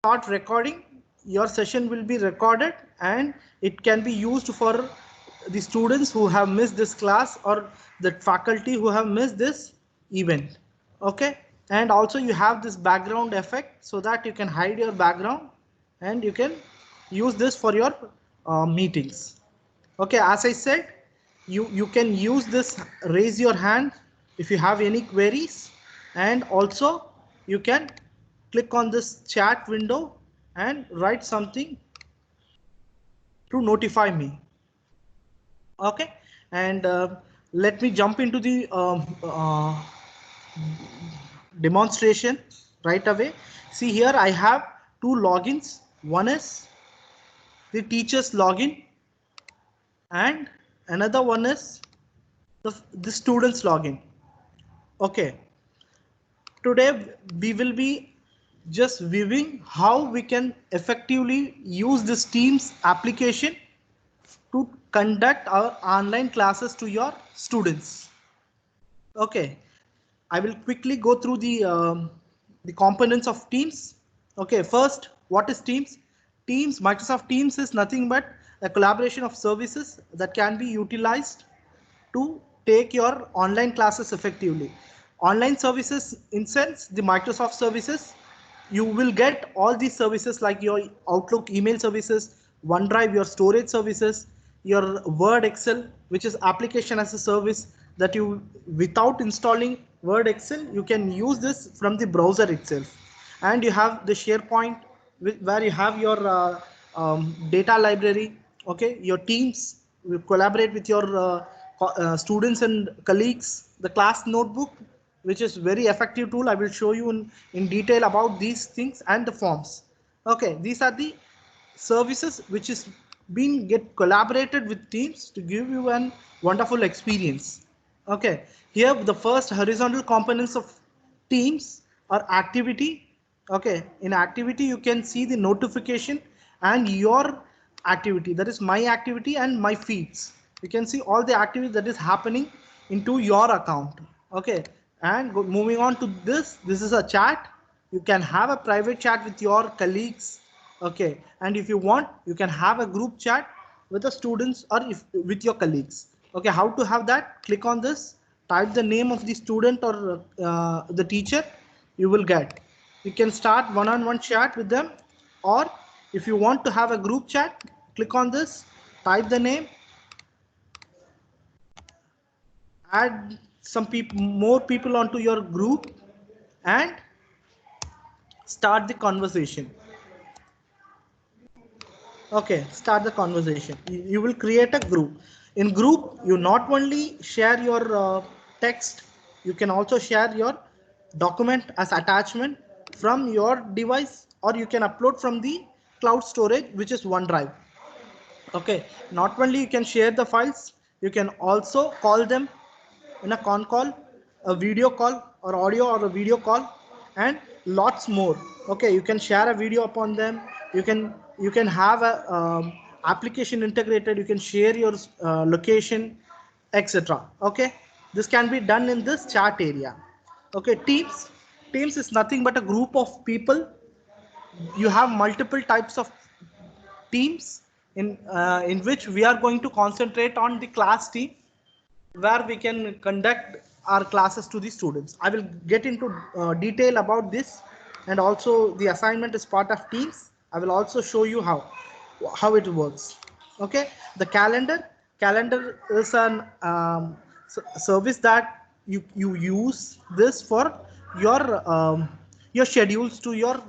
start recording, your session will be recorded and it can be used for the students who have missed this class or the faculty who have missed this event. Okay, and also you have this background effect so that you can hide your background and you can use this for your meetings. Okay, as I said, you can use this raise your hand if you have any queries, and also you can click on this chat window and write something to notify me. Okay, and let me jump into the demonstration right away. See here I have two logins. One is the teacher's login and another one is the student's login. Okay, today we will be just viewing how we can effectively use this Teams application to conduct our online classes to your students. Okay, I will quickly go through the components of Teams. Okay, first, what is Teams? Teams, Microsoft Teams is nothing but a collaboration of services that can be utilized to take your online classes effectively. Online services, in sense, the Microsoft services, you will get all these services like your Outlook email services, OneDrive, your storage services, your Word, Excel, which is application as a service that you, without installing Word, Excel, you can use this from the browser itself. And you have the SharePoint where you have your data library. Okay, your teams will collaborate with your students and colleagues. The class notebook, which is very effective tool. I will show you in detail about these things, and the forms. Okay, these are the services which is being get collaborated with Teams to give you an wonderful experience. Okay, here the first horizontal components of Teams are activity. Okay, in activity you can see the notification and your activity, that is my activity and my feeds. You can see all the activity that is happening into your account. Okay, and moving on to this is a chat. You can have a private chat with your colleagues. Okay, and if you want, you can have a group chat with the students or if with your colleagues. Okay, how to have that? Click on this, type the name of the student or the teacher, you will get. You can start one-on-one chat with them, or if you want to have a group chat, click on this, type the name, add some people, more people onto your group, and start the conversation. Okay, start the conversation. You will create a group. In group, you not only share your text, you can also share your document as attachment from your device, or you can upload from the cloud storage, which is OneDrive. Okay, not only you can share the files, you can also call them in a con call, a video call, or audio or a video call, and lots more. Okay, you can share a video upon them. You can have a application integrated. You can share your location, etc. Okay, this can be done in this chat area. Okay, teams is nothing but a group of people. You have multiple types of teams in which we are going to concentrate on the class team, where we can conduct our classes to the students. I will get into detail about this, and also the assignment is part of Teams. I will also show you how it works. Okay, the calendar is an service that you use this for your schedules to your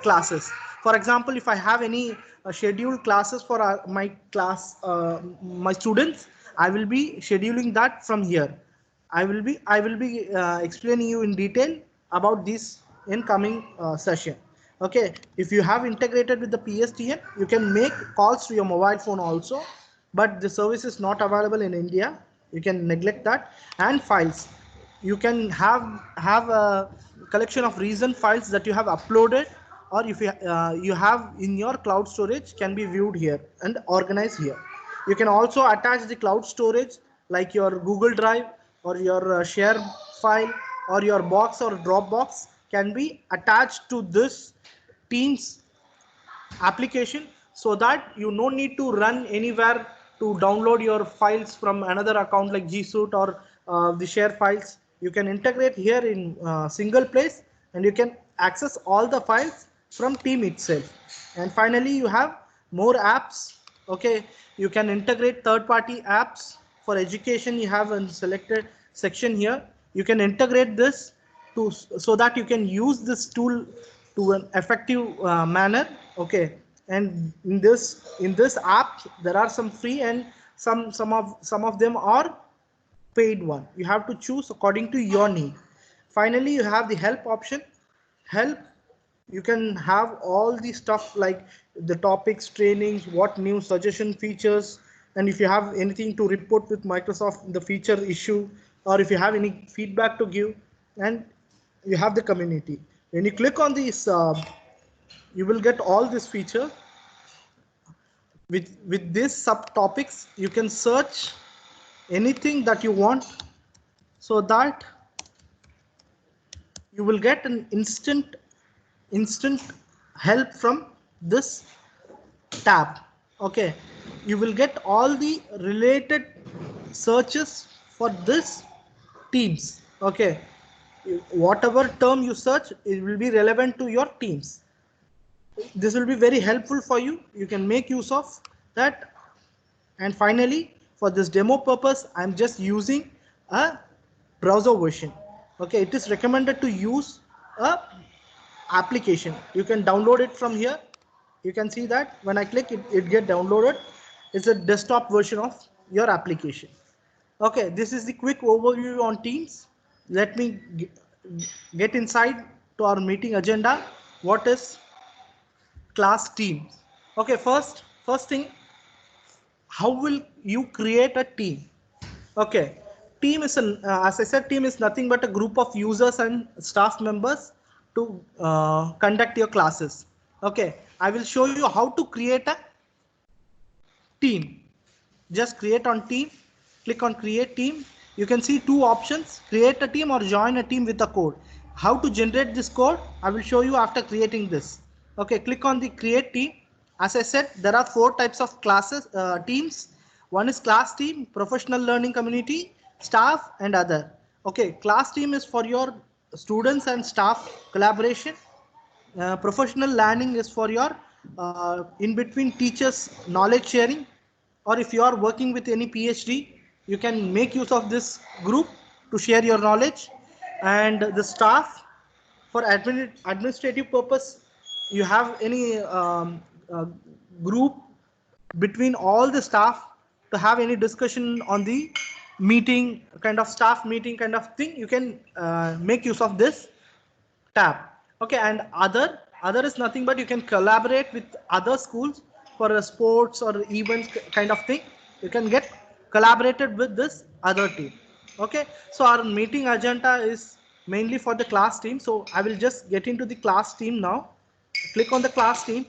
classes. For example, if I have any scheduled classes for my students, I will be scheduling that from here. I will be explaining you in detail about this in coming session. Okay, if you have integrated with the PSTN, you can make calls to your mobile phone also, but the service is not available in India. You can neglect that. And files, you can have a collection of recent files that you have uploaded, or if you have in your cloud storage, can be viewed here and organized here. You can also attach the cloud storage like your Google Drive or your share file, or your box or Dropbox can be attached to this Teams application, so that you no need to run anywhere to download your files from another account like G Suite or the share files. You can integrate here in single place, and you can access all the files from team itself. And finally you have more apps. Okay, you can integrate third-party apps for education. You have a selected section here. You can integrate this to, so that you can use this tool to an effective manner. Okay, and in this app there are some free, and some of them are paid one. You have to choose according to your need. Finally you have the help option. Help, you can have all the stuff like the topics, trainings, what new suggestion features, and if you have anything to report with Microsoft, the feature issue, or if you have any feedback to give. And you have the community. When you click on this, you will get all this feature. With these subtopics you can search anything that you want, so that you will get an instant help from this tab. Okay, you will get all the related searches for this teams. Okay, whatever term you search, it will be relevant to your teams. This will be very helpful for you. You can make use of that. And finally, for this demo purpose, I'm just using a browser version. Okay, it is recommended to use a application. You can download it from here. You can see that when I click it, it get downloaded. It's a desktop version of your application. Okay, this is the quick overview on Teams. Let me get inside to our meeting agenda. What is class Teams? Okay, first thing, how will you create a team? Okay, team is an as I said, team is nothing but a group of users and staff members to conduct your classes. Okay, I will show you how to create a team. Just create on team, click on create team. You can see two options: create a team or join a team with a code. How to generate this code, I will show you after creating this. Okay, click on the create team. As I said, there are 4 types of classes, teams. One is class team, professional learning community, staff, and other. Okay, class team is for your students and staff collaboration. Professional learning is for your in between teachers knowledge sharing, or if you are working with any PhD, you can make use of this group to share your knowledge. And the staff, for administrative purpose, you have any group between all the staff to have any discussion on the meeting, kind of staff meeting kind of thing. You can make use of this tab. Okay, and other is nothing but you can collaborate with other schools for a sports or events kind of thing. You can get collaborated with this other team. Okay, so our meeting agenda is mainly for the class team, so I will just get into the class team now. Click on the class team.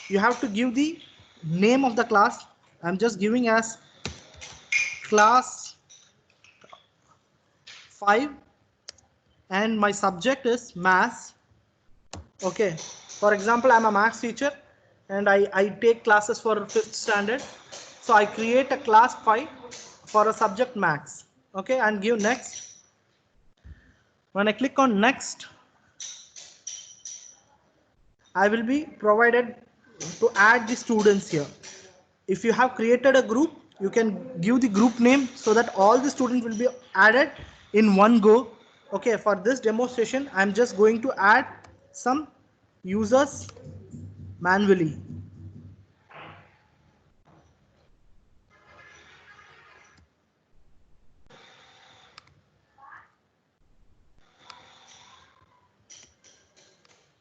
You have to give the name of the class. I'm just giving as class 5, and my subject is maths. Okay, for example, I'm a maths teacher and I take classes for 5th standard. So I create a class 5 for a subject maths. Okay, and give next. When I click on next, I will be provided to add the students here. If you have created a group, you can give the group name so that all the students will be added in one go. Okay, for this demonstration, I'm just going to add some users manually.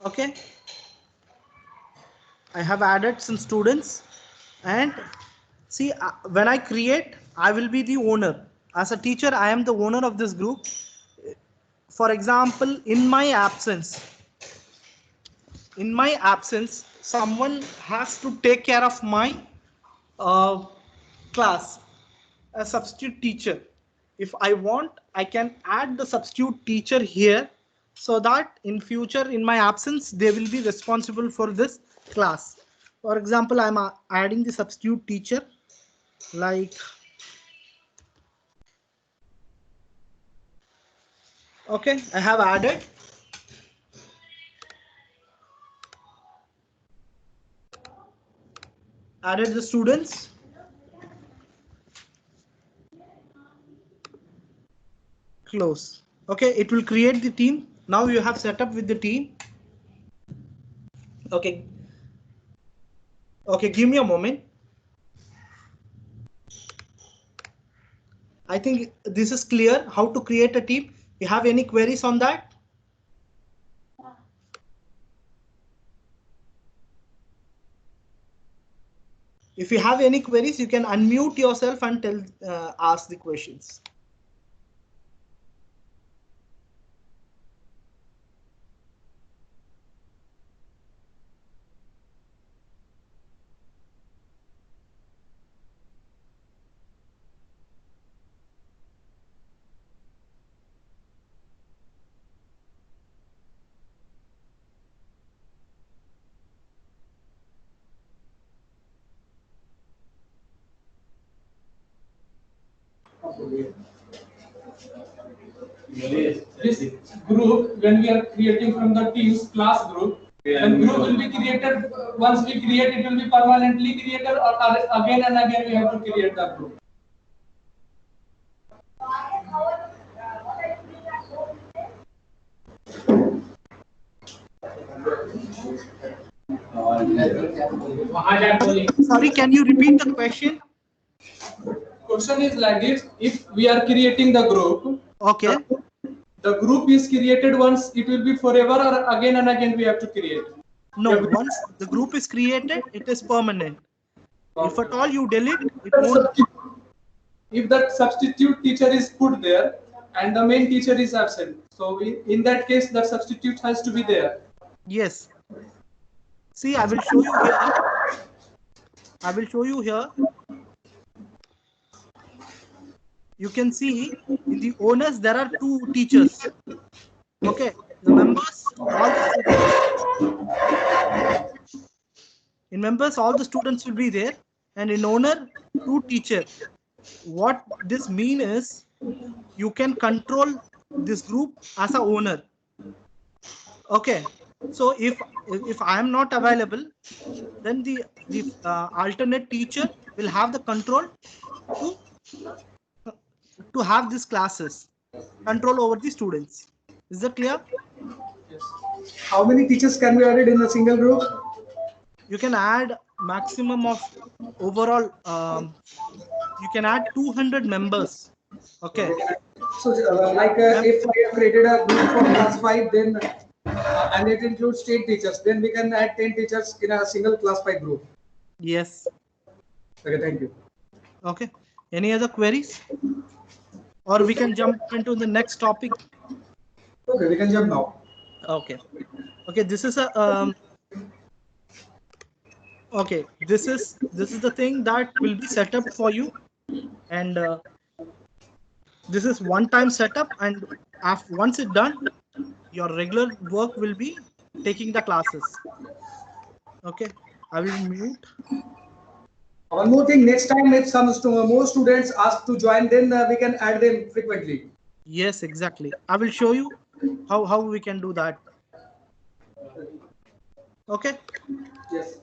Okay, I have added some students, and see, when I create, I will be the owner. As a teacher, I am the owner of this group. For example, in my absence, someone has to take care of my class, a substitute teacher. If I want, I can add the substitute teacher here so that in future, in my absence, they will be responsible for this class. For example, I'm adding the substitute teacher, like, okay, I have added. Added the students. Close. Okay, it will create the team. Now you have set up with the team. Okay. Okay, give me a moment. I think this is clear how to create a team. You have any queries on that? If you have any queries, you can unmute yourself and ask the questions. This group, when we are creating from the teams class group, then group will be created. Once we create, it will be permanently created, or again and again we have to create the group. Sorry, can you repeat the question? Question is like this: if we are creating the group, okay, the group is created once, it will be forever, or again and again we have to create? No, once the group is created, it is permanent. If at all you delete, it won't. If that substitute teacher is put there and the main teacher is absent, so in that case, that substitute has to be there. Yes. See, I will show you here. I will show you here. You can see in the owners, there are two teachers. Okay, the members, all the students. In members, all the students will be there, and in owner, two teachers. What this means is you can control this group as a owner. Okay, so if I am not available, then the alternate teacher will have the control to have these classes, control over the students. Is that clear? Yes. How many teachers can be added in a single group? You can add maximum of overall. You can add 200 members. Okay. So if we have created a group for class 5, then and it includes 10 teachers, then we can add 10 teachers in a single class 5 group. Yes. Okay, thank you. Okay. Any other queries? Or we can jump into the next topic. Okay, we can jump now. Okay. Okay, this is a okay, this is the thing that will be set up for you, and this is one-time setup, and once it's done, your regular work will be taking the classes. Okay, I will mute. One more thing, next time if some more students ask to join, then we can add them frequently. Yes, exactly. I will show you how we can do that. Okay. Yes.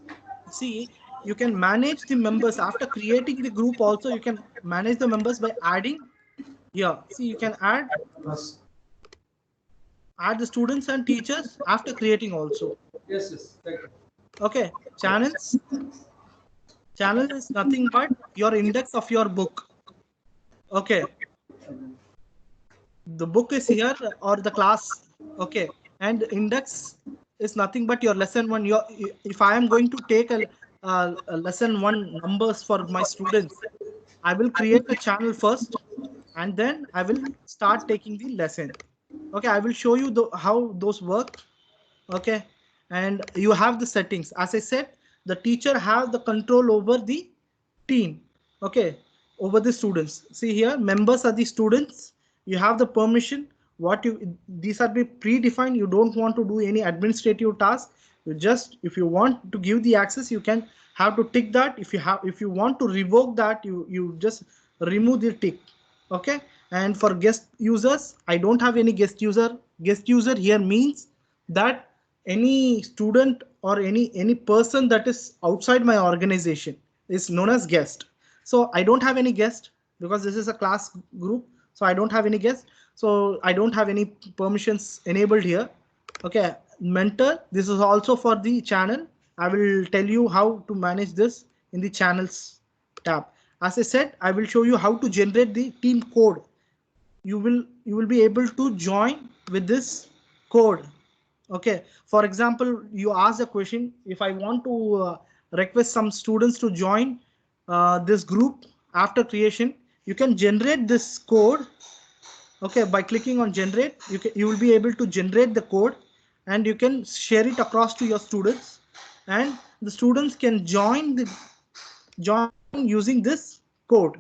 See, you can manage the members after creating the group. Also, you can manage the members by adding here. See, you can add the students and teachers after creating also. Yes, yes. Thank you. Okay, channels. Channel is nothing but your index of your book. Okay. The book is here or the class. Okay. And index is nothing but your lesson one. If I am going to take a lesson one numbers for my students, I will create a channel first, and then I will start taking the lesson. Okay, I will show you how those work. Okay, and you have the settings. As I said, the teacher have the control over the team. Okay, over the students. See here, members are the students. You have the permission these are be predefined. You don't want to do any administrative task. You just, if you want to give the access, you can have to tick that. If you want to revoke that, you just remove the tick. Okay. And for guest users, I don't have any guest user. Guest user here means that any student or any person that is outside my organization is known as guest. So I don't have any guest because this is a class group. So I don't have any guest. So I don't have any permissions enabled here. Okay. Mentor, this is also for the channel. I will tell you how to manage this in the channels tab. As I said, I will show you how to generate the team code. You will be able to join with this code. Okay. For example, you ask a question. If I want to request some students to join this group after creation, you can generate this code. Okay. By clicking on generate, you will be able to generate the code and you can share it across to your students, and the students can join using this code.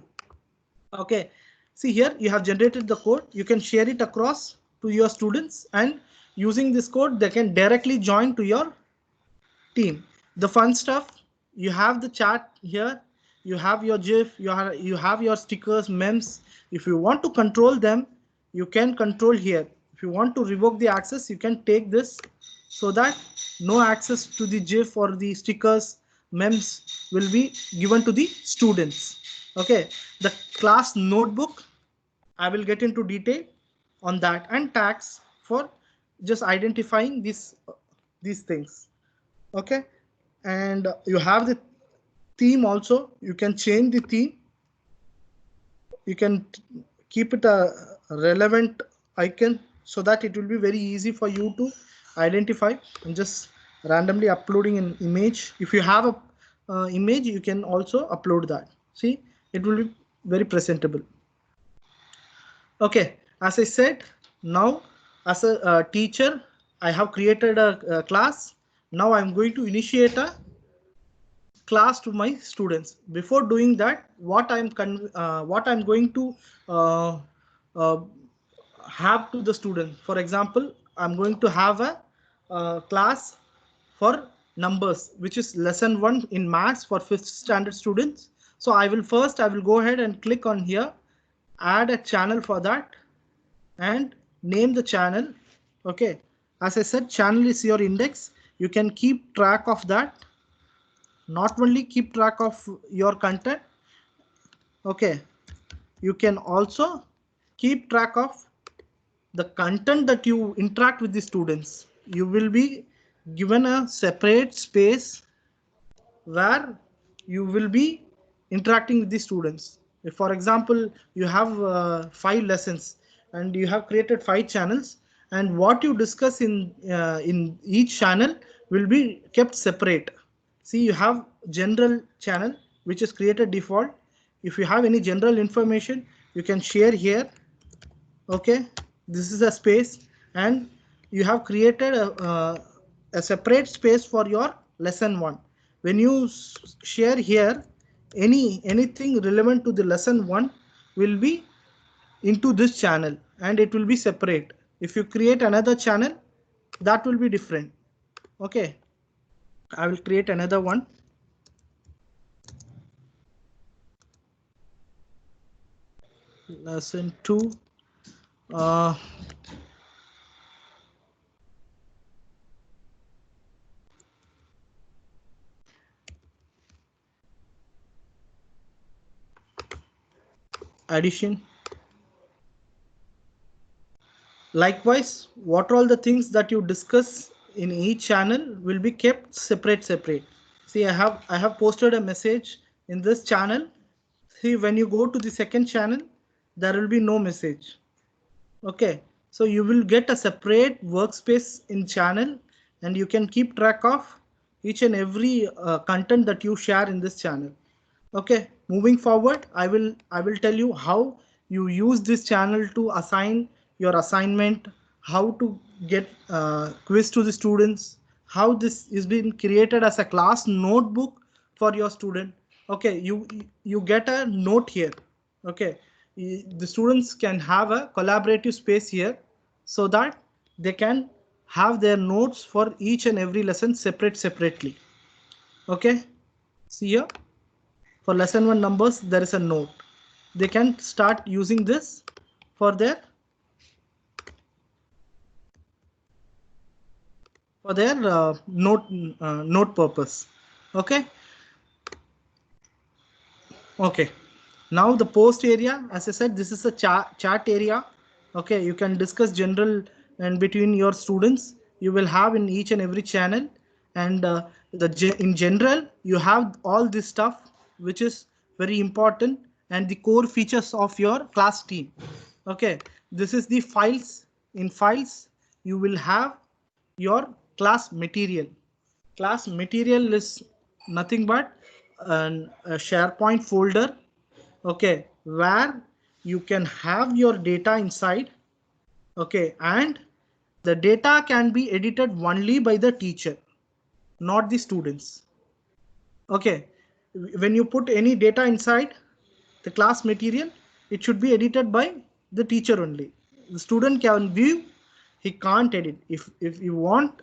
Okay. See here, you have generated the code. You can share it across to your students, and using this code, they can directly join to your team. The fun stuff, you have the chat here. You have your GIF, you have your stickers, memes. If you want to control them, you can control here. If you want to revoke the access, you can take this so that no access to the GIF or the stickers, memes will be given to the students. Okay. The class notebook, I will get into detail on that, and tags for just identifying these things. Okay. And you have the theme also. You can change the theme. You can keep it a relevant icon so that it will be very easy for you to identify. And just randomly uploading an image. If you have a image, you can also upload that. See, it will be very presentable. Okay, as I said, now as a teacher, I have created a class. Now I'm going to initiate a class to my students. Before doing that, what I'm going to have to the student. For example, I'm going to have a class for numbers, which is lesson 1 in maths for 5th standard students. So I will go ahead and click on here, add a channel for that, and name the channel. Okay. As I said, channel is your index. You can keep track of that. Not only keep track of your content. Okay. You can also keep track of the content that you interact with the students. You will be given a separate space where you will be interacting with the students. If, for example, you have 5 lessons and you have created 5 channels, and what you discuss in each channel will be kept separate. See, you have general channel, which is created default. If you have any general information, you can share here. Okay, this is a space, and you have created a separate space for your lesson 1. When you share here, anything relevant to the lesson 1 will be into this channel, and it will be separate. If you create another channel, that will be different. Okay, I will create another one. Lesson 2. Addition. Likewise, what are all the things that you discuss in each channel will be kept separate. See, I have posted a message in this channel. See, when you go to the second channel, there will be no message. Okay, so you will get a separate workspace in channel, and you can keep track of each and every content that you share in this channel. Okay, moving forward, I will tell you how you use this channel to assign your assignment, how to get quiz to the students, how this is being created as a class notebook for your student. Okay, you get a note here. Okay, the students can have a collaborative space here. so that they can have their notes for each and every lesson separately. Okay, see here, for lesson 1 numbers there is a note. They can start using this for their note purpose. Okay. Okay, now the post area, as I said, this is a chat area. Okay, you can discuss general and between your students. You will have in each and every channel, and in general you have all this stuff which is very important and the core features of your class team. Okay, this is the files. In files you will have your class material. Class material is nothing but a SharePoint folder, okay, where you can have your data inside, okay, and the data can be edited only by the teacher, not the students. Okay, when you put any data inside the class material, it should be edited by the teacher only. The student can view, he can't edit. If you want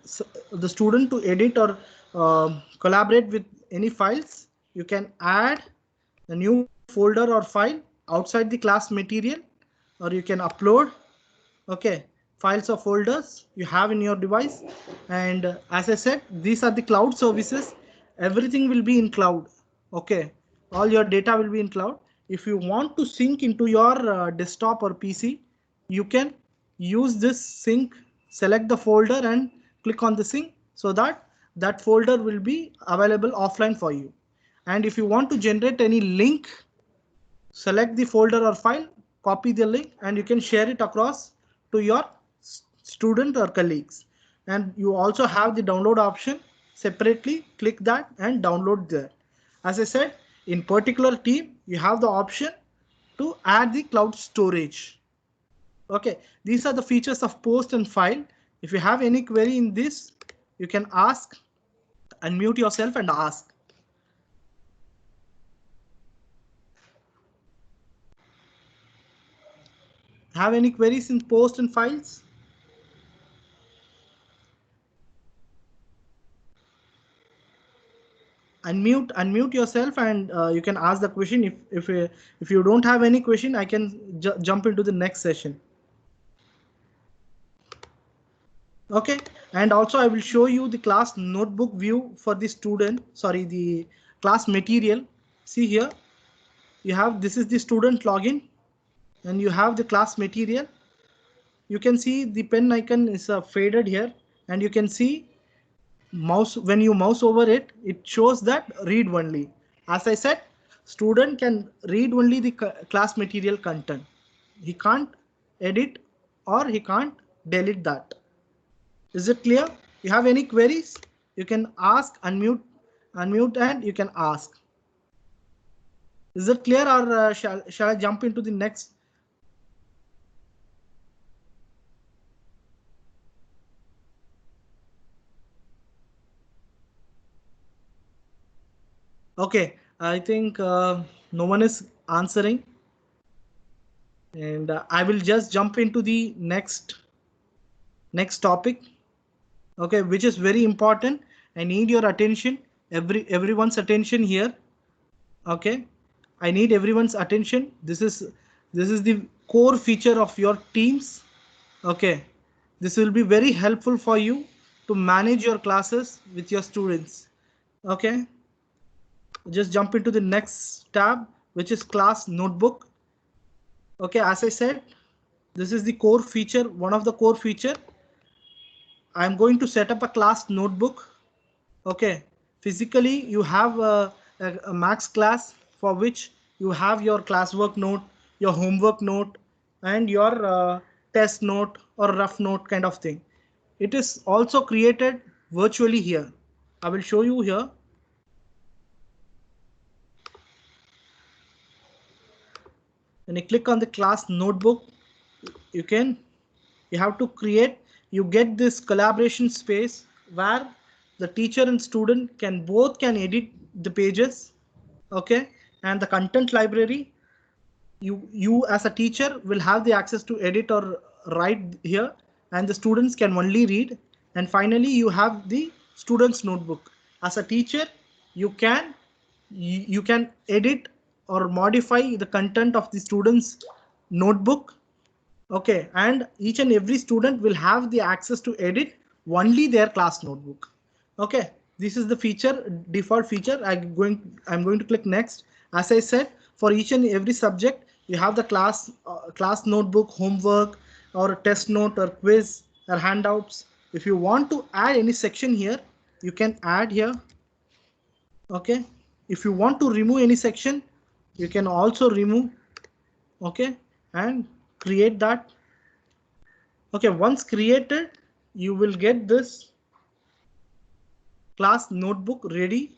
the student to edit or collaborate with any files, you can add a new folder or file outside the class material, or you can upload, okay, files or folders you have in your device. And as I said, these are the cloud services. Everything will be in cloud. Okay, all your data will be in cloud. If you want to sync into your desktop or PC, you can use this sync, select the folder and click on the sync, so that that folder will be available offline for you. And if you want to generate any link, select the folder or file, copy the link, and you can share it across to your student or colleagues. And you also have the download option separately. Click that and download there. As I said, in particular team, you have the option to add the cloud storage. Okay, these are the features of post and file. If you have any query in this, you can ask, unmute yourself and ask. Have any queries in post and files? Unmute yourself and you can ask the question. If you don't have any question, I can jump into the next session. Okay, and also I will show you the class notebook view for the student, sorry, the class material. See here, you have, this is the student login, and you have the class material. You can see the pen icon is faded here, and you can see mouse, when you mouse over it, it shows that read only. As I said, student can read only the class material content. He can't edit or he can't delete that. Is it clear? You have any queries? You can ask, unmute and you can ask. Is it clear, or shall I jump into the next? Okay, I think no one is answering, and I will just jump into the next topic. Okay, which is very important. I need your attention, everyone's attention here. Okay, I need everyone's attention. This is the core feature of your teams. Okay, this will be very helpful for you to manage your classes with your students. Okay, just jump into the next tab, which is class notebook. Okay, as I said, this is the core feature, one of the core feature. I'm going to set up a class notebook. Okay, physically you have a max class for which you have your classwork note, your homework note, and your test note or rough note kind of thing. It is also created virtually here. I will show you here. When you click on the class notebook, you have to create, you get this collaboration space where the teacher and student can edit the pages. Okay, and the content library, you as a teacher will have the access to edit or write here, and the students can only read. And finally, you have the students notebook. As a teacher, you can edit or modify the content of the students notebook. Okay, and each and every student will have the access to edit only their class notebook. Okay, this is the feature, default feature. I'm going to click next. As I said, for each and every subject, you have the class notebook, homework, or test note, or quiz, or handouts. If you want to add any section here, you can add here. Okay, if you want to remove any section, you can also remove. Okay, and create that. Okay, once created, you will get this class notebook ready,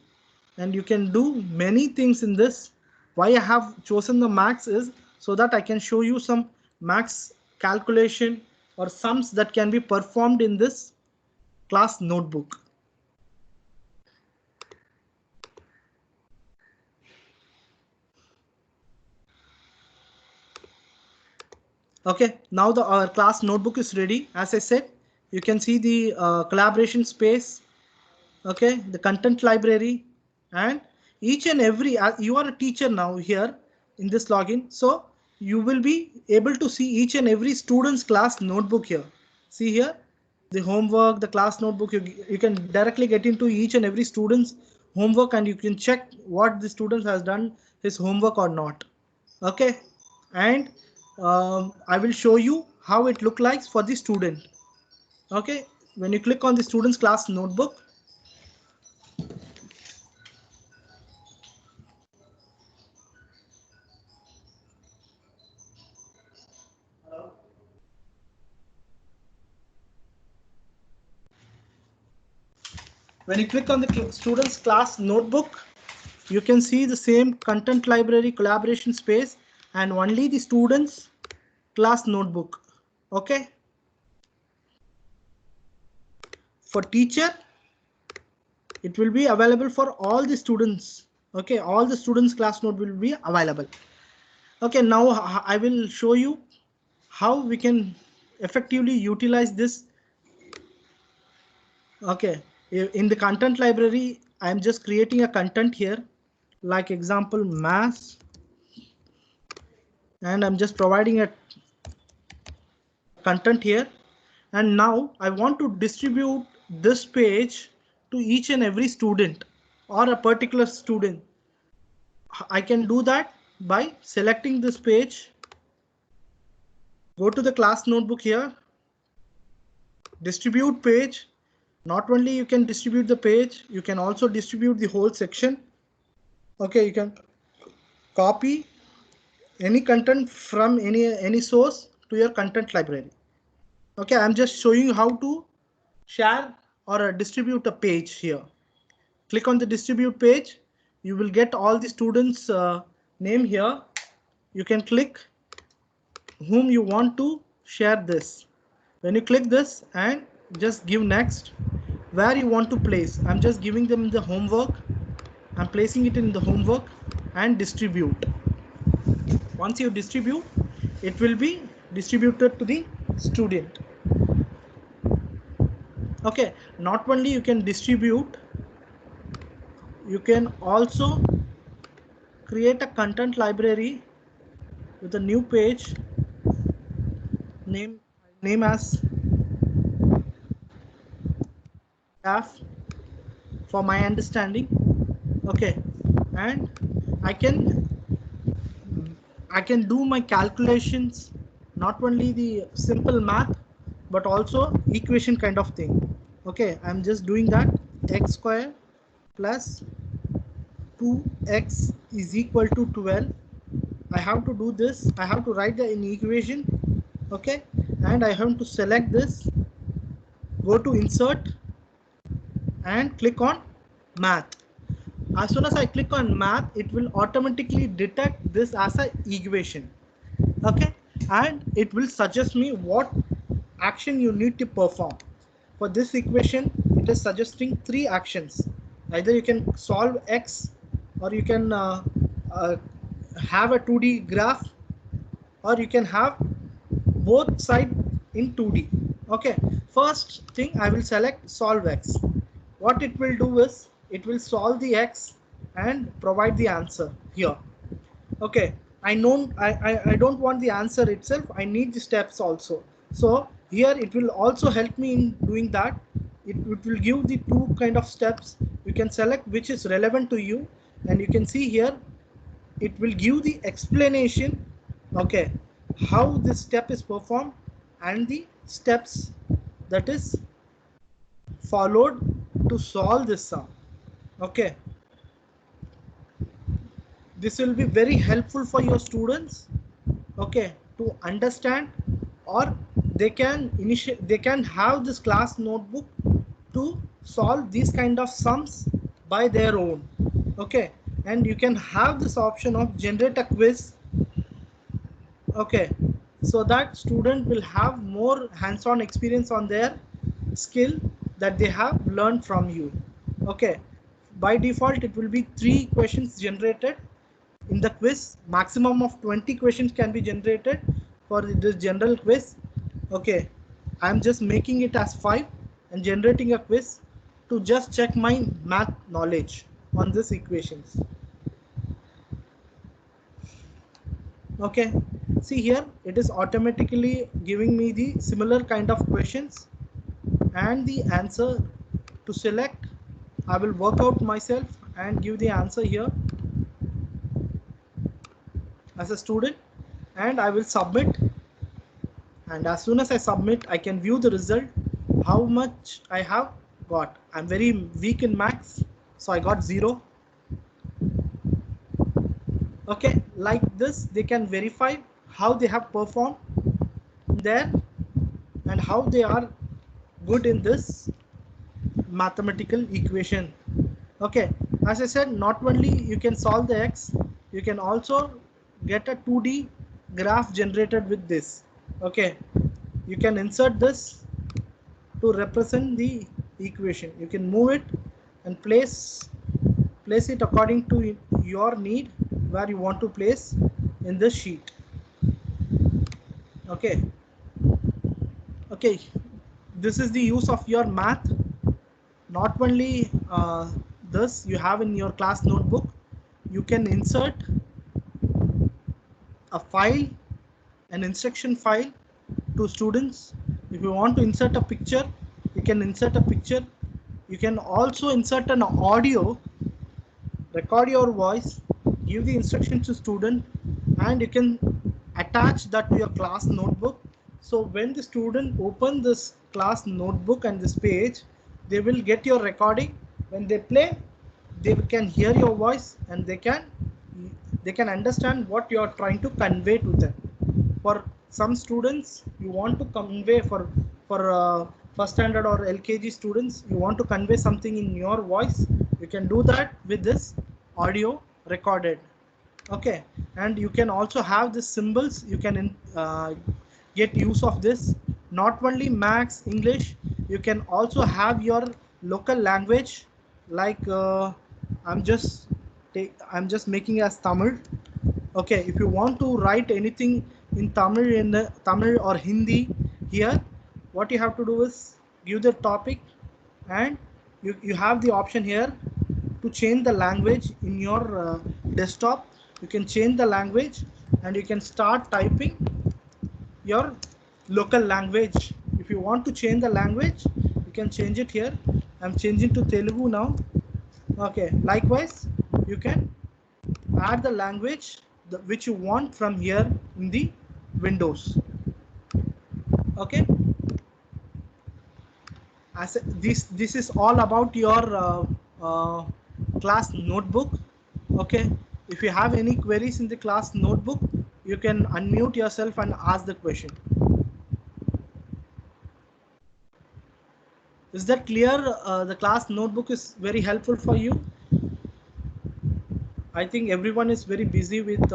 and you can do many things in this. Why I have chosen the max is so that I can show you some max calculation or sums that can be performed in this class notebook. Okay, now our class notebook is ready. As I said, you can see the collaboration space. Okay, the content library, and each and every, you are a teacher now here in this login, so you will be able to see each and every student's class notebook here. See here the homework, the class notebook. You can directly get into each and every student's homework, and you can check what the student has done his homework or not. Okay, and I will show you how it look like for the student. Okay, when you click on the student's class notebook, when you click on the students class notebook, you can see the same content library, collaboration space, and only the students class notebook. Okay, for teacher, it will be available for all the students. Okay, all the students class note will be available. Okay, now I will show you how we can effectively utilize this. Okay, in the content library, I am just creating a content here, like example math, and I'm just providing a content here. And now I want to distribute this page to each and every student or a particular student. I can do that by selecting this page. Go to the class notebook here, distribute page. Not only you can distribute the page, you can also distribute the whole section. Okay, you can copy any content from any source to your content library. Okay, I'm just showing you how to share or distribute a page here. Click on the distribute page. You will get all the students name here. You can click whom you want to share this. When you click this and just give next, where you want to place. I'm just giving them the homework. I'm placing it in the homework and distribute. Once you distribute, it will be distributed to the student. Okay, not only you can distribute, you can also create a content library with a new page name as staff for my understanding. Okay, and I can do my calculations, not only the simple math but also equation kind of thing. Okay, I'm just doing that. X square plus 2x is equal to 12. I have to do this. I have to write the equation. Okay, and I have to select this, go to insert and click on math. As soon as I click on math, it will automatically detect this as an equation. Okay, and it will suggest me what action you need to perform. For this equation, it is suggesting 3 actions. Either you can solve x, or you can have a 2D graph, or you can have both sides in 2D. Okay, first thing I will select solve x. What it will do is it will solve the x and provide the answer here. Okay, I don't want the answer itself, I need the steps also. So here it will also help me in doing that. It will give the two kind of steps. You can select which is relevant to you, and you can see here it will give the explanation, okay, how this step is performed and the steps that is followed to solve this sum. Okay, this will be very helpful for your students, okay, to understand, or they can have this class notebook to solve these kind of sums by their own. Okay, and you can have this option of generate a quiz. Okay, so that student will have more hands-on experience on their skill that they have learned from you. Okay, by default it will be 3 questions generated in the quiz. Maximum of 20 questions can be generated for this general quiz. Okay, I'm just making it as 5 and generating a quiz to just check my math knowledge on these equations. Okay, see here it is automatically giving me the similar kind of questions and the answer to select. I will work out myself and give the answer here as a student, and I will submit. And as soon as I submit, I can view the result, how much I have got. I'm very weak in maths, so I got 0. Okay, like this they can verify how they have performed there and how they are good in this mathematical equation. Okay, as I said, not only you can solve the x, you can also get a 2D graph generated with this. Okay, you can insert this to represent the equation. You can move it and place it according to your need, where you want to place in this sheet. Okay, okay, this is the use of your math. Not only this you have in your class notebook, you can insert a file, an instruction file to students. If you want to insert a picture, you can insert a picture. You can also insert an audio, record your voice, give the instructions to student, and you can attach that to your class notebook. So when the student open this class notebook and this page, they will get your recording. When they play, they can hear your voice and they can understand what you are trying to convey to them. For some students, you want to convey for first standard or LKG students, you want to convey something in your voice, you can do that with this audio recorded. Okay, and you can also have the symbols. You can get use of this. Not only Max English, you can also have your local language, like I'm just making as Tamil. Okay, if you want to write anything in Tamil or Hindi here, what you have to do is give the topic, and you have the option here to change the language in your desktop. You can change the language and you can start typing your local language. If you want to change the language, you can change it here. I'm changing to Telugu now. Okay, likewise you can add the language which you want from here in the windows. Okay, as this is all about your class notebook. Okay, if you have any queries in the class notebook, you can unmute yourself and ask the question. Is that clear? The class notebook is very helpful for you. I think everyone is very busy with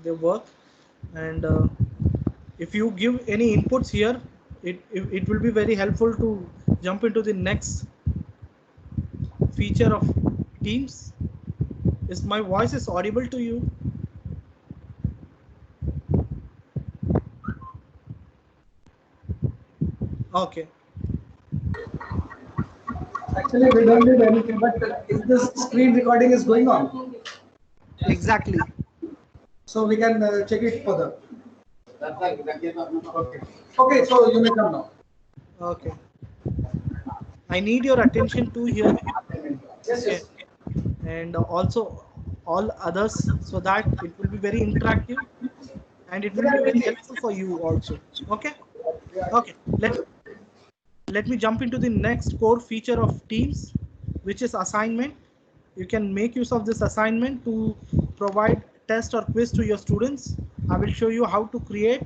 their work, and if you give any inputs here, it will be very helpful to jump into the next feature of Teams. Is my voice is audible to you? Okay. Actually, we don't need anything, but if this screen recording is going on, Exactly. so we can check it further. Okay. Okay, so you may come now. Okay. I need your attention to here. Yes, Okay. yes. And also all others, so that it will be very interactive and it will be very helpful for you also. Okay. Okay. Let me jump into the next core feature of Teams, which is assignment. You can make use of this assignment to provide test or quiz to your students. I will show you how to create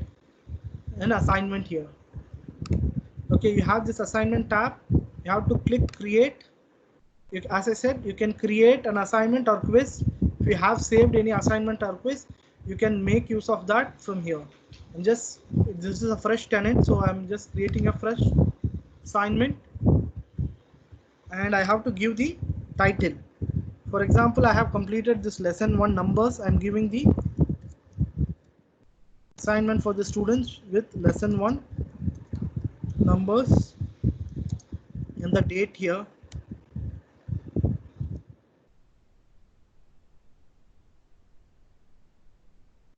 an assignment here. Okay, you have this assignment tab. You have to click create. As I said, you can create an assignment or quiz. If you have saved any assignment or quiz, you can make use of that from here. And just, this is a fresh tenant, so I'm just creating a fresh assignment and I have to give the title. For example, I have completed this lesson 1 numbers. I'm giving the assignment for the students with lesson 1 numbers and the date here.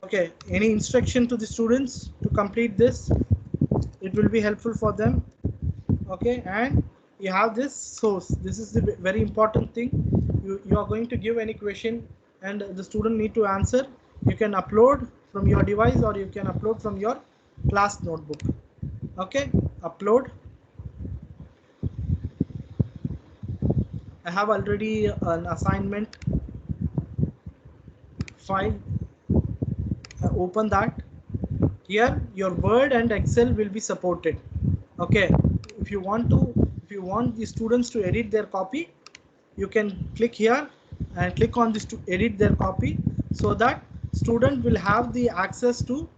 Okay, any instruction to the students to complete this, it will be helpful for them. Okay, and you have this source. This is the very important thing. You are going to give any question and the student need to answer. You can upload from your device or you can upload from your class notebook. Okay, upload. I have already an assignment file. Open that. Here your Word and Excel will be supported. Okay, if you want the students to edit their copy, you can click here and click on this to edit their copy, so that student will have the access to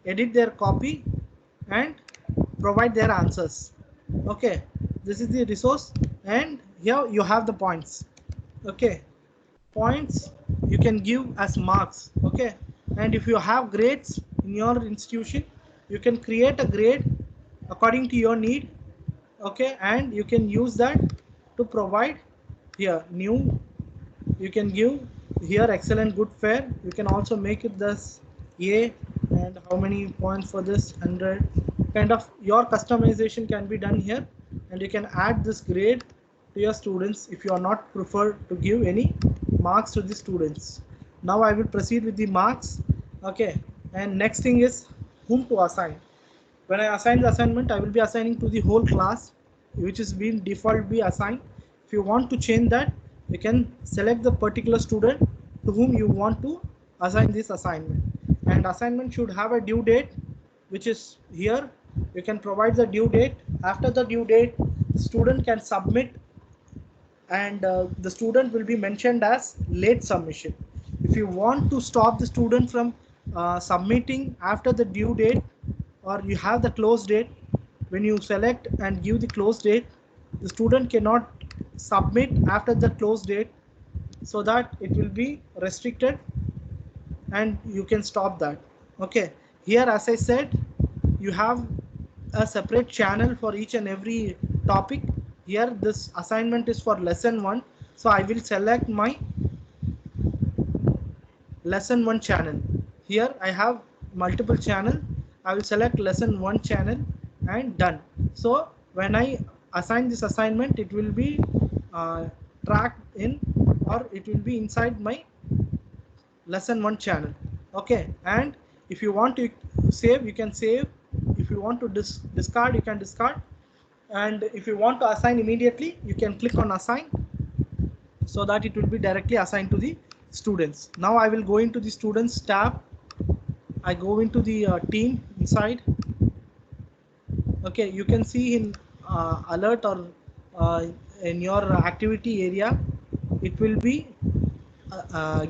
edit their copy and provide their answers. Okay, this is the resource and here you have the points. Okay, points you can give as marks. Okay, and if you have grades in your institution, you can create a grade according to your need. Okay, and you can use that to provide here new. You can give here excellent, good, fair. You can also make it this A, and how many points for this 100. Kind of your customization can be done here, and you can add this grade to your students if you are not prefer to give any marks to the students. Now I will proceed with the marks. Okay, and next thing is whom to assign. When I assign the assignment, I will be assigning to the whole class, which is being default be assigned. If you want to change that, you can select the particular student to whom you want to assign this assignment. And assignment should have a due date, which is here. You can provide the due date. After the due date, student can submit, and the student will be mentioned as late submission. If you want to stop the student from submitting after the due date, or you have the close date, when you select and give the close date, the student cannot submit after the close date, so that it will be restricted and you can stop that. Okay, here as I said, you have a separate channel for each and every topic. Here this assignment is for lesson 1, so I will select my lesson 1 channel. Here I have multiple channel. I will select lesson 1 channel and done. So when I assign this assignment, it will be tracked in, or it will be inside my lesson 1 channel. Okay, and if you want to save, you can save. If you want to discard, you can discard. And if you want to assign immediately, you can click on assign, so that it will be directly assigned to the students. Now I will go into the students tab. I go into the team inside. Okay, you can see in alert, or in your activity area, it will be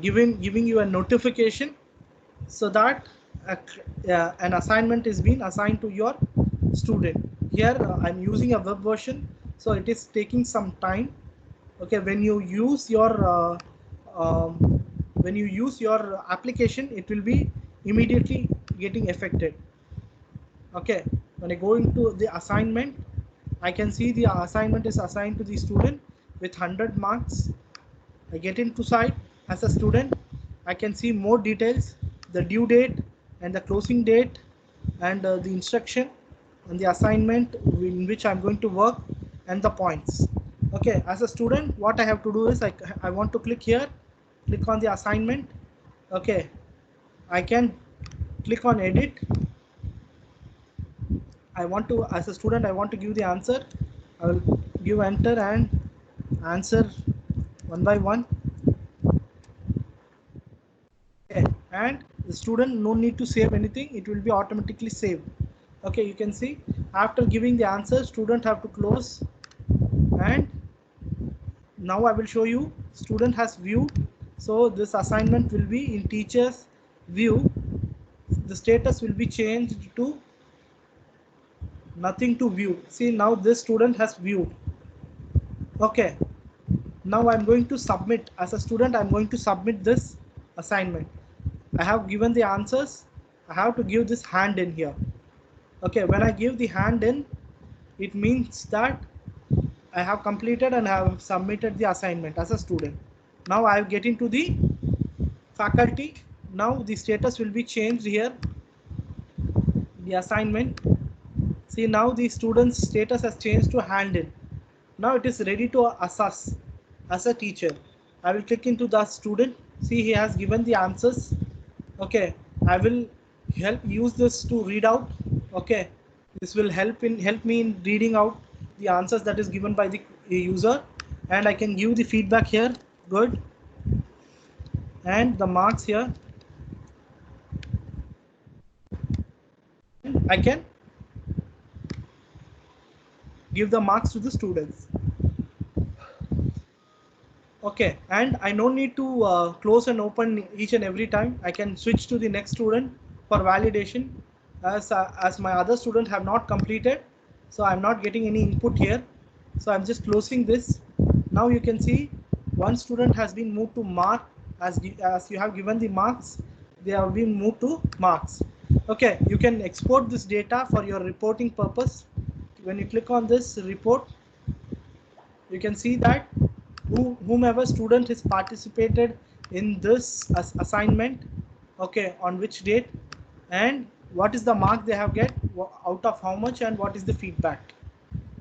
giving you a notification, so that an assignment is being assigned to your student. Here I'm using a web version, so it is taking some time. Okay, when you use your application, it will be immediately getting affected. Okay, when I go into the assignment, I can see the assignment is assigned to the student with 100 marks. I get into site as a student. I can see more details, the due date and the closing date, and the instruction and the assignment in which I'm going to work, and the points. Okay, as a student, what I have to do is I want to click here, click on the assignment. Okay, I can click on edit. I want to, as a student, I want to give the answer. I will give enter and answer one by one. Okay, and the student no need to save anything, it will be automatically saved. Okay, you can see after giving the answer, student have to close. And now I will show you student has viewed. So this assignment will be in teachers view. The status will be changed to nothing to view. See, now this student has viewed. Okay, now I'm going to submit. As a student, I'm going to submit this assignment. I have given the answers. I have to give this hand in here. Okay, when I give the hand in, it means that I have completed and I have submitted the assignment as a student. Now I get into the faculty. Now the status will be changed here. The assignment. See, now the student's status has changed to hand in. Now it is ready to assess as a teacher. I will click into the student. See, he has given the answers. Okay, I will use this to read out. Okay, this will help me in reading out the answers that is given by the user, and I can give the feedback here. Good. And the marks here. I can give the marks to the students. Okay, and I no need to close and open each and every time. I can switch to the next student for validation, as my other student have not completed, so I'm not getting any input here. So I'm just closing this. Now you can see one student has been moved to mark. As you have given the marks, they have been moved to marks. Okay, you can export this data for your reporting purpose. When you click on this report, you can see that whomever student has participated in this assignment, okay, on which date, and what is the mark they have get, out of how much, and what is the feedback.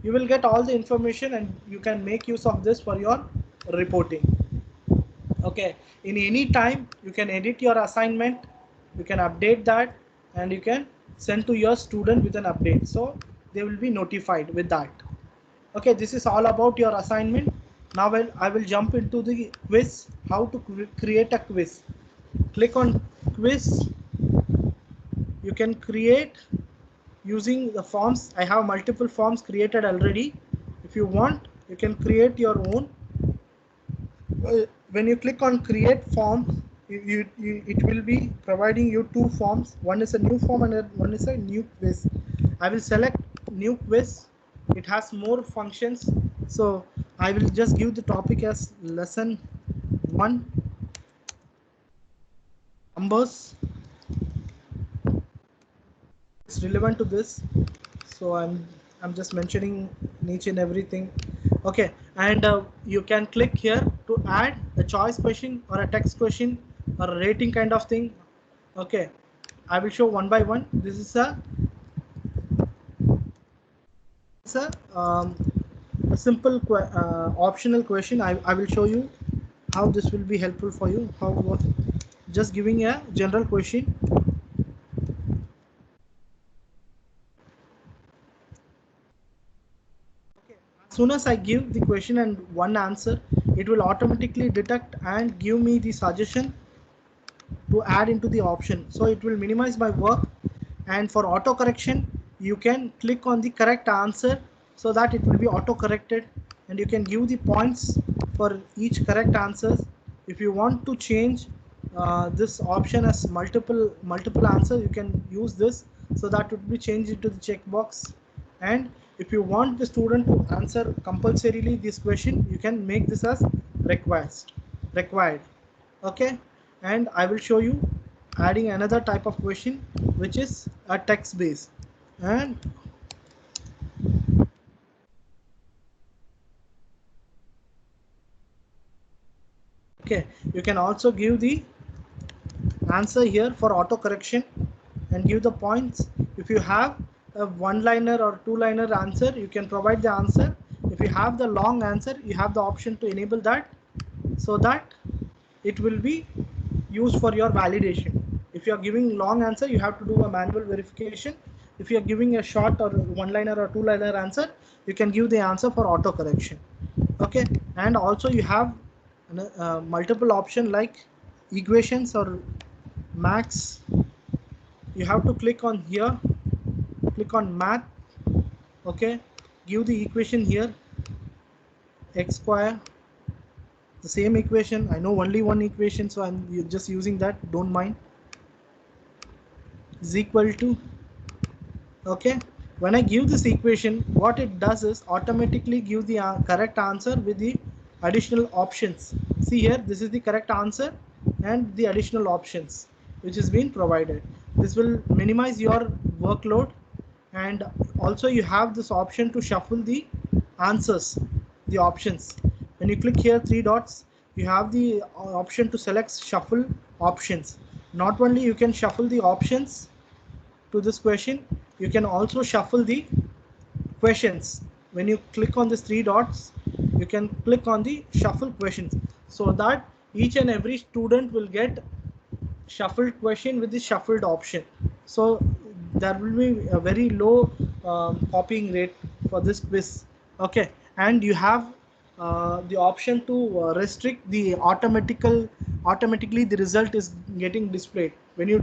You will get all the information and you can make use of this for your reporting. Okay, in any time you can edit your assignment, you can update that, and you can send to your student with an update, so they will be notified with that. Okay, this is all about your assignment. Now I will jump into the quiz, how to create a quiz. Click on quiz. You can create using the forms. I have multiple forms created already. If you want, you can create your own. When you click on create form, it will be providing you two forms. One is a new form and one is a new quiz. I will select new quiz. It has more functions, so I will just give the topic as lesson 1, numbers. It's relevant to this, so I'm just mentioning each and everything. Okay, and you can click here to add a choice question or a text question or a rating kind of thing. Okay, I will show one by one. This is a simple optional question. I will show you how this will be helpful for you. Just giving a general question. Okay. As soon as I give the question and one answer, it will automatically detect and give me the suggestion to add into the option. So it will minimize my work. And for auto correction, you can click on the correct answer so that it will be auto corrected, and you can give the points for each correct answers. If you want to change this option as multiple answers, you can use this, so that it will be changed into the checkbox. And if you want the student to answer compulsorily this question, you can make this as required. Okay, and I will show you adding another type of question, which is a text based. And Okay, you can also give the answer here for auto correction and give the points. If you have a one-liner or two-liner answer, you can provide the answer. If you have the long answer, you have the option to enable that, so that it will be used for your validation. If you are giving long answer, you have to do a manual verification. If you are giving a short or one-liner or two-liner answer, you can give the answer for auto correction. Okay, and also you have multiple option like equations or max. You have to click on here, click on math. Okay, give the equation here, x square, the same equation. I know only one equation, so I'm just using that, don't mind, is equal to. Okay, when I give this equation, what it does is automatically give the correct answer with the additional options. See here, this is the correct answer and the additional options which is being provided. This will minimize your workload, and also you have this option to shuffle the answers, the options. When you click here three dots, you have the option to select shuffle options. Not only you can shuffle the options to this question, you can also shuffle the questions. When you click on these three dots, you can click on the shuffle questions, so that each and every student will get shuffled question with the shuffled option. So there will be a very low copying rate for this quiz. Okay, and you have the option to restrict the automatically the result is getting displayed. When you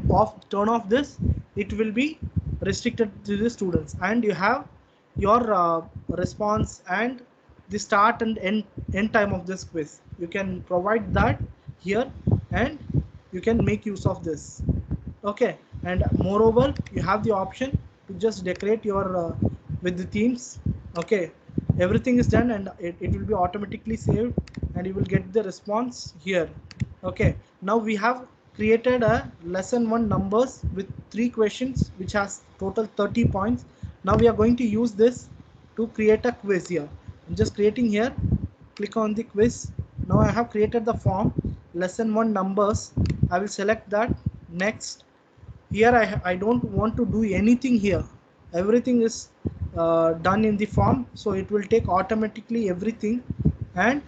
turn off this, it will be restricted to the students, and you have your response and the start and end time of this quiz. You can provide that here, and you can make use of this. Okay, and moreover you have the option to just decorate your with the themes. Okay, everything is done, and it will be automatically saved, and you will get the response here. Okay, now we have created a lesson 1 numbers with 3 questions which has total 30 points. Now we are going to use this to create a quiz here. I'm just creating here, click on the quiz. Now I have created the form lesson 1 numbers. I will select that. Next, here I don't want to do anything here. Everything is done in the form, so it will take automatically everything, and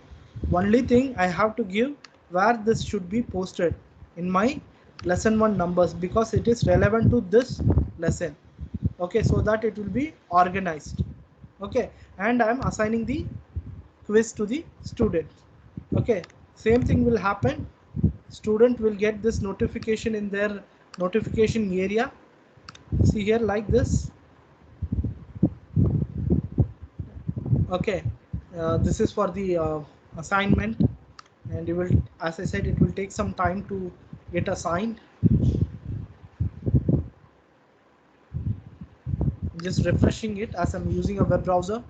only thing I have to give where this should be posted in my lesson 1 numbers, because it is relevant to this lesson. Okay, so that it will be organized. Okay, and I am assigning the quiz to the student. Okay, same thing will happen. Student will get this notification in their notification area. See here, like this. Okay, this is for the assignment, and you will, as I said, it will take some time to get assigned. Just refreshing it as I'm using a web browser.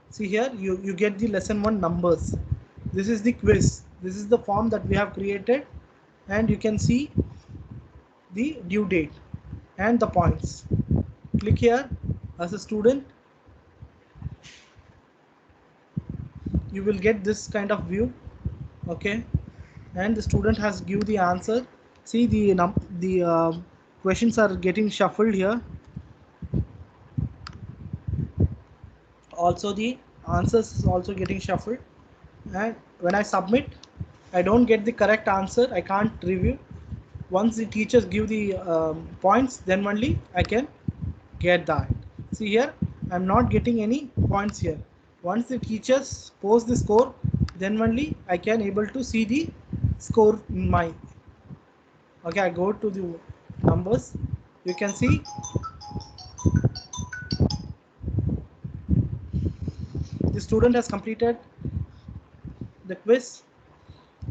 See here, you get the lesson 1 numbers. This is the quiz. This is the form that we have created, and you can see the due date and the points. Click here as a student. You will get this kind of view. Okay, and the student has give the answer. See the questions are getting shuffled here. Also the answers is also getting shuffled, and when I submit, I don't get the correct answer, I can't review. Once the teachers give the points, then only I can get that. See here, I'm not getting any points here. Once the teachers post the score, then only I can able to see the score in my. Okay, I go to the numbers. You can see the student has completed the quiz,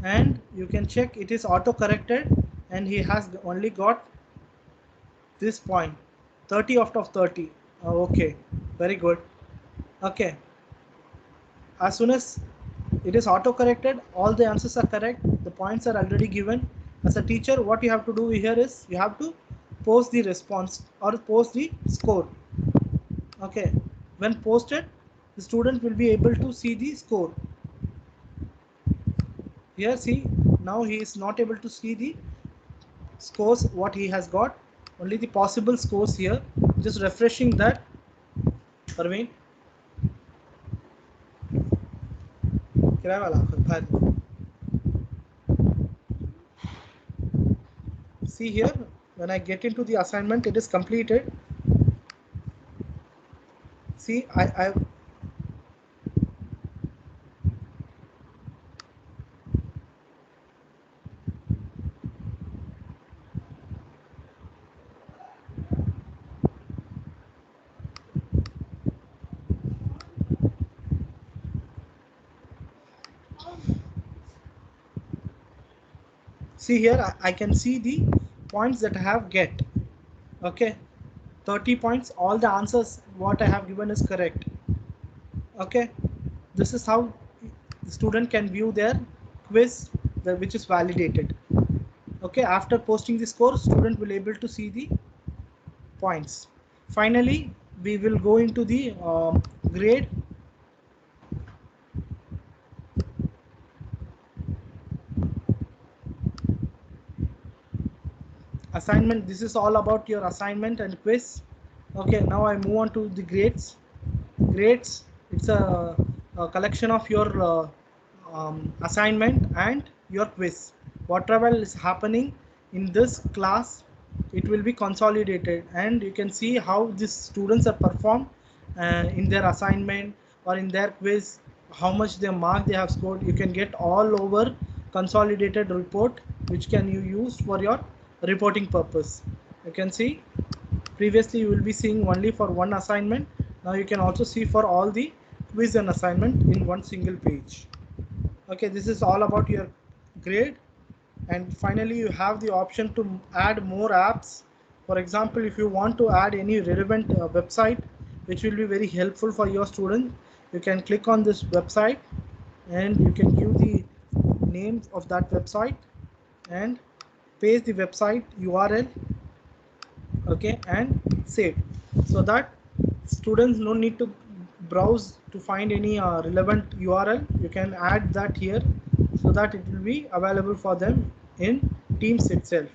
and you can check it is auto corrected, and he has only got this point, 30 out of 30. Okay, very good. Okay, as soon as it is auto corrected, all the answers are correct, the points are already given. As a teacher, what you have to do here is you have to post the response or post the score. Okay, when posted, the student will be able to see the score. Here, see, now he is not able to see the scores what he has got, only the possible scores here. Just refreshing that. Parveen, किराए वाला file. See here, when I get into the assignment, it is completed. See, I see here, I can see the points that I have get. Okay, 30 points, all the answers what I have given is correct. Okay, this is how the student can view their quiz which is validated. Okay, after posting the score, student will able to see the points. Finally, we will go into the grade. Assignment, this is all about your assignment and quiz. Okay, now I move on to the grades. Grades, it's a collection of your assignment and your quiz. Whatever is happening in this class, it will be consolidated, and you can see how these students are performed in their assignment or in their quiz, how much their mark they have scored. You can get all over consolidated report, which can you use for your reporting purpose. You can see previously you will be seeing only for one assignment. Now you can also see for all the quiz and assignment in one single page. Okay, this is all about your grade. And finally, you have the option to add more apps. For example, if you want to add any relevant website which will be very helpful for your student, you can click on this website and you can give the name of that website and paste the website URL. Okay, and save, so that students no need to browse to find any relevant URL. You can add that here so that it will be available for them in Teams itself.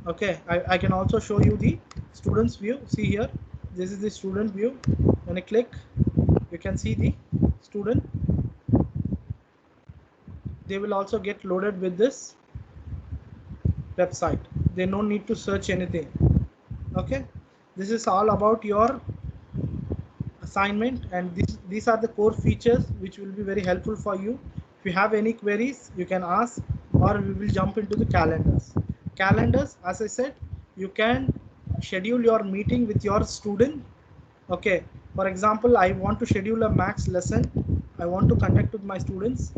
Okay, I can also show you the students view. See here, this is the student view. When I click, you can see the student. They will also get loaded with this website. They no need to search anything. Okay, this is all about your assignment, and these are the core features which will be very helpful for you. If you have any queries, you can ask, or we will jump into the calendars. Calendars, as I said, you can schedule your meeting with your student. Okay, for example, I want to schedule a max lesson. I want to conduct with my students.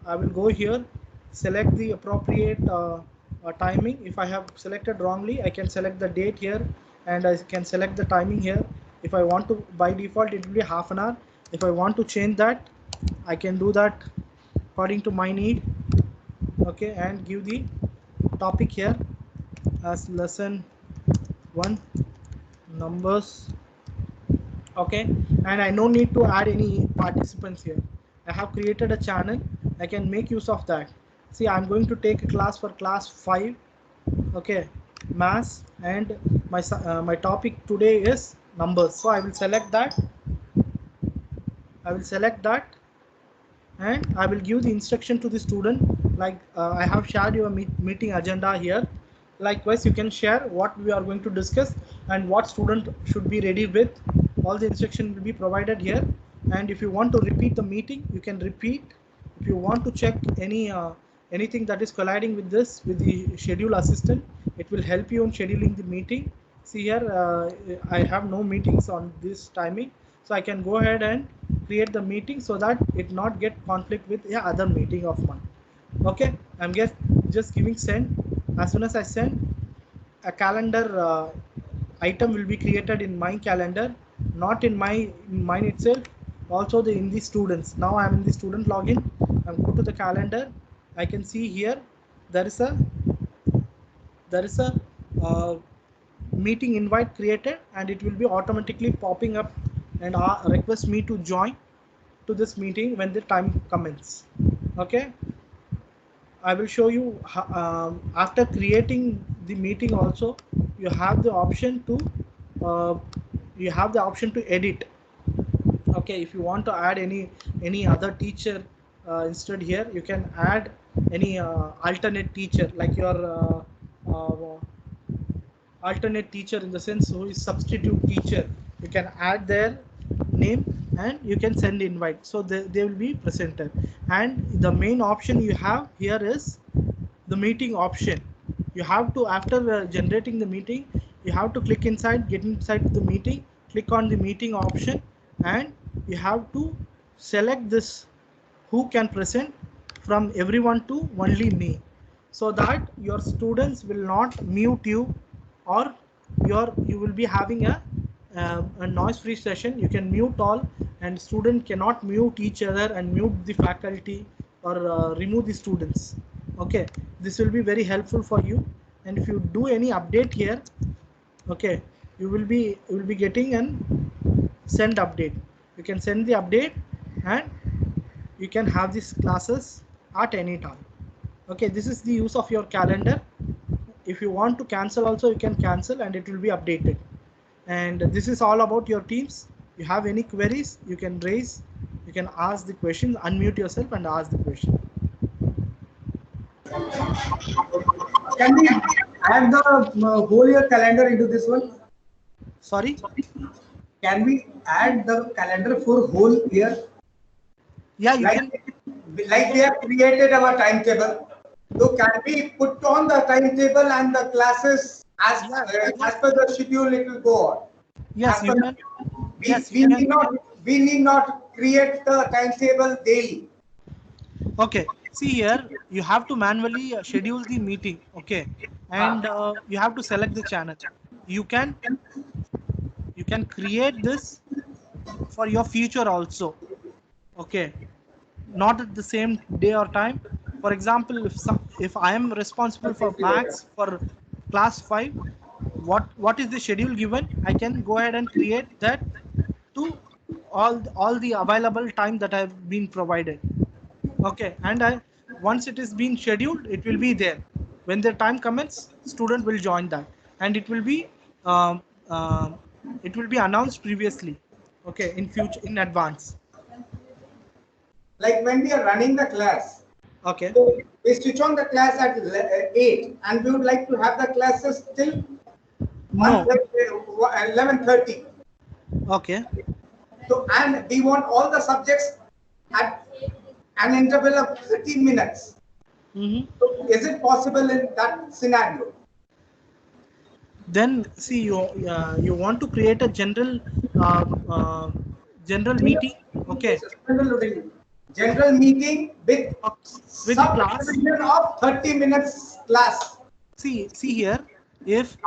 I will go here, select the appropriate timing. If I have selected wrongly, I can select the date here, and I can select the timing here. If I want to, by default it will be half an hour. If I want to change that, I can do that according to my need. Okay, and give the topic here as lesson 1 numbers. Okay, and I no need to add any participants here. I have created a channel. I can make use of that. See, I'm going to take a class for class 5. Okay, maths, and my topic today is numbers. So I will select that. And I will give the instruction to the student, like I have shared your meeting agenda here. Likewise, you can share what we are going to discuss and what student should be ready with. All the instruction will be provided here. And if you want to repeat the meeting, you can repeat. If you want to check anything that is colliding with this with the schedule assistant, it will help you in scheduling the meeting. See here, I have no meetings on this timing, so I can go ahead and create the meeting so that it not get conflict with the other meeting of mine. Okay, I'm just giving send. As soon as I send, a calendar item will be created in my calendar, not in mine itself. Also in the students. Now I'm in the student login. I'm go to the calendar. I can see here there is a meeting invite created, and it will be automatically popping up and request me to join to this meeting when the time commences. Okay, I will show you after creating the meeting also you have the option to edit. Okay, if you want to add any other teacher instead, here you can add any alternate teacher, like your alternate teacher, in the sense who is substitute teacher. You can add their name and you can send invite, so they will be presented. And the main option you have here is the meeting option. You have to, after generating the meeting, you have to click inside, get inside the meeting, click on the meeting option, and you have to select this who can present from everyone to only me, so that your students will not mute you, or you will be having a noise free session. You can mute all, and student cannot mute each other and mute the faculty, or remove the students. Okay, this will be very helpful for you. And if you do any update here, okay, you will be getting an send update. You can send the update, and you can have these classes at any time. Okay, this is the use of your calendar. If you want to cancel also, you can cancel and it will be updated. And this is all about your teams. You have any queries, you can raise, you can ask the question, unmute yourself and ask the question. Can we add the whole year calendar into this one? Sorry? Can we add the calendar for whole year? Yeah, you can. Like we have created our timetable. So can we put on the timetable and the classes as per the schedule it will go on? Yes, you can. We need not create the timetable daily. Okay, see here, you have to manually schedule the meeting. Okay, and you have to select the channel. You can create this for your future also. Okay, not at the same day or time. For example, if I am responsible for maths for class 5, what is the schedule given, I can go ahead and create that to all the available time that I've been provided. Okay, and once it is being scheduled, it will be there. When the time comes, student will join that, and it will be announced previously. Okay, in advance. Like when we are running the class. Okay. So we switch on the class at 8, and we would like to have the classes till 11:30. Okay. So, and we want all the subjects at an interval of 30 minutes. So is it possible in that scenario? Then see, you want to create a general meeting. Okay. General meeting with class of 30 minutes class. See here, if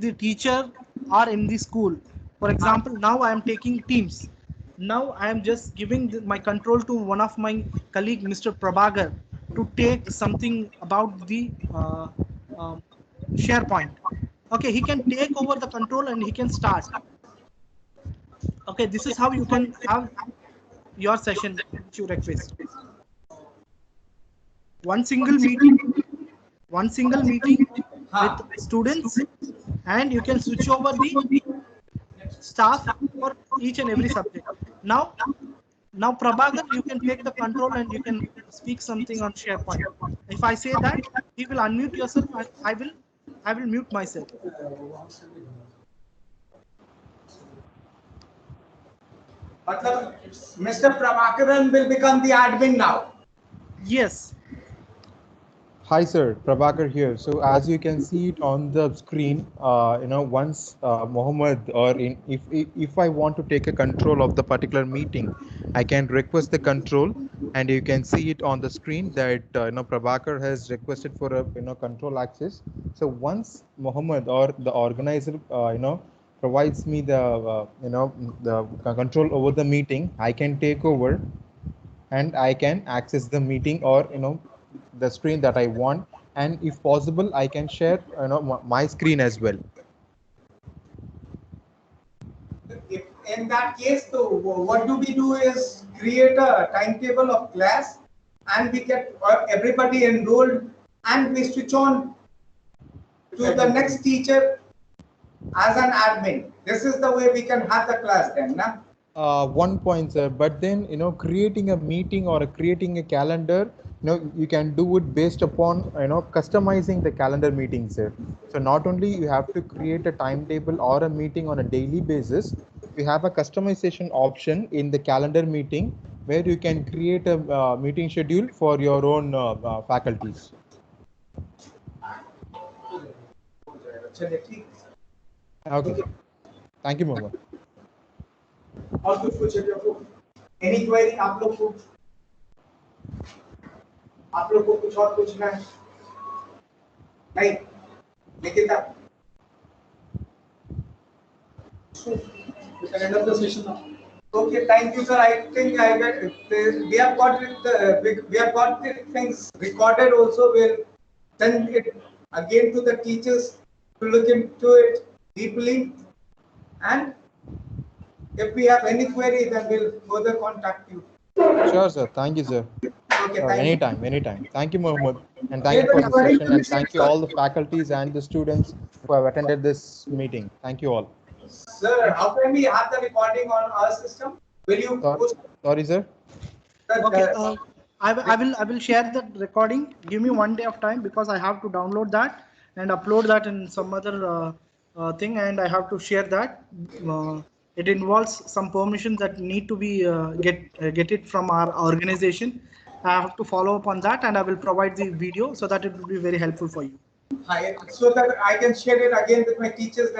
the teacher are in the school, for example, now I am taking Teams. Now I am just giving my control to one of my colleague, Mr. Prabhagar, to take something about the SharePoint. Okay, he can take over the control and he can start. Okay, this is how you can have your session which you request. One single meeting with students, and you can switch over the staff for each and every subject. Now Prabhagar, you can take the control and you can speak something on SharePoint. If I say that, he will unmute yourself and I will mute myself. Mr. Prabhakaran will become the admin now. Yes. Hi sir, Prabhakar here. So as you can see it on the screen, once Mohammed, or if I want to take a control of the particular meeting, I can request the control, and you can see it on the screen that Prabhakar has requested for a control access. So once Mohammed or the organizer provides me the the control over the meeting, I can take over and I can access the meeting or the screen that I want, and if possible I can share my screen as well. in that case, so what do we do is create a timetable of class, and we get everybody enrolled, and we switch on to the next teacher as an admin. This is the way we can have the class then, na? One point, sir, but then, creating a meeting or creating a calendar, you can do it based upon, customizing the calendar meeting, sir. So not only you have to create a timetable or a meeting on a daily basis, you have a customization option in the calendar meeting where you can create a meeting schedule for your own faculties. Okay. Thank you, Mohammed. और कुछ पूछे तो any query आप लोग को कुछ और पूछना है नहीं लेकिन तब We can end up the session now. Okay, thank you, sir. I think we have got the things recorded also. We'll send it again to the teachers to look into it deeply, and if we have any query, then we'll further contact you. Sure, sir. Thank you, sir. Okay, thank you. Anytime. Thank you, Mohammed. And thank you for the session. And thank you all the faculties and the students who have attended this meeting. Thank you all. Sir, how can we have the recording on our system? Will you post? Sorry, sir. Okay, I will share the recording. Give me 1 day of time because I have to download that and upload that in some other thing, and I have to share that. It involves some permissions that need to be get it from our organization. I have to follow up on that, and I will provide the video so that it will be very helpful for you. So that I can share it again with my teachers.